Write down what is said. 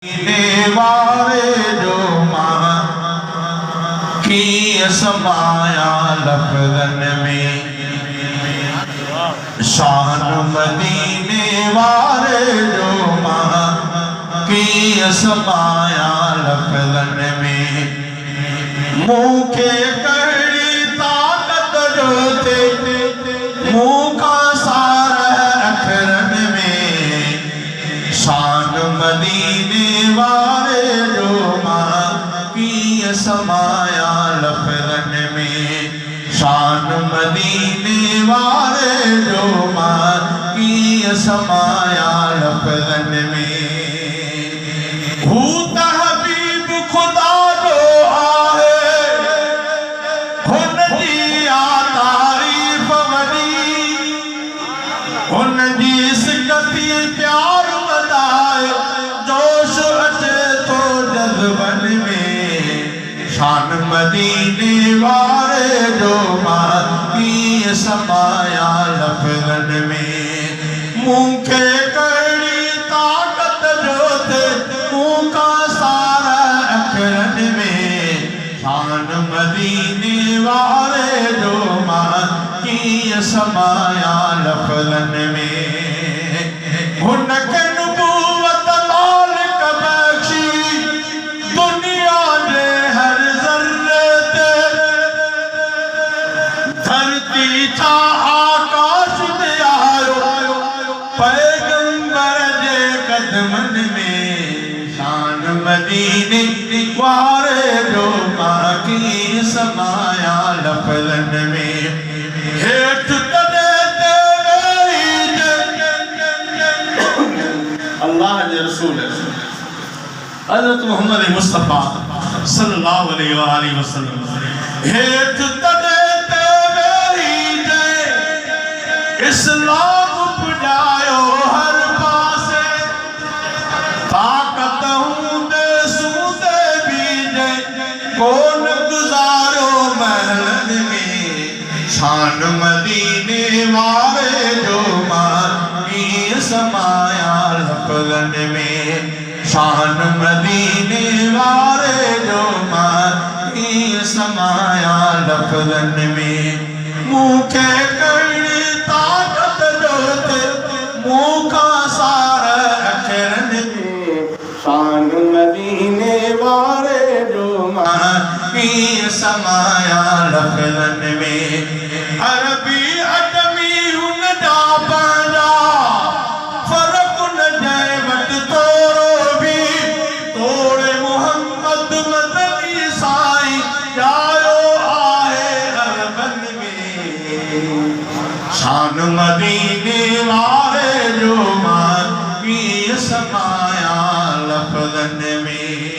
वारे जो मां की समाया लफ्ज़न में शान मदीने वारे जो मां की समाया लफ्ज़न में मुँह के कड़ी ताकत जो थे मुँह का सारा अखरन में शान मदीने वारे जो मां की समाया लफ्ज़न में शान मदीने वारे जो मां की समाया लफ्ज़न में हू तहबीब खुदा जो आहे हुन जी आ तारीफ़ वॾी हुन जी सिकती प्यार वधाए जोश अचे तो जज़्बन में शान मदीने वारे जो मां की समाया लफ्ज़न में मुँह के कड़ी ताकत जो थे मुँह का सारा अखरन में शान मदीने वारे जो मां की समाया लफ्ज़न में हुनखे नबूवत मालिक बख्शी दुनिया जे हर ज़र्रे ते धरती था आकाश में आयो पैगंबर जे कदमन में शान मदीने वारे जो मां की समाया लफ्ज़न में हेठ अल्लाह के रसूल हज़रत मोहम्मद मुस्तफ़ा सल्लल्लाहु अलैहि वसल्लम हेठ तने ते मेरी दे इस्लाम पुजायो हर पासे ताकत हूंदे सूदे बीजे कोन गुजारो महलन में शान मदीने वारे जो मां की समाया लफ्ज़न में शान मदीने वारे जो मां की समाया लफ्ज़न में मुँह के कड़ी ताकत जो थे मुँह का सारा अखरन में शान मदीने वारे जो मां की समाया लफ्ज़न में अरबी अदमी हुन जा पंहिंजा फर्क़ न जाए वट तोरो भी तोड़े मोहम्मद मदनी साईं जायो आहे अरबन में शान मदीने वारे जो मां की समाया लफ्ज़न में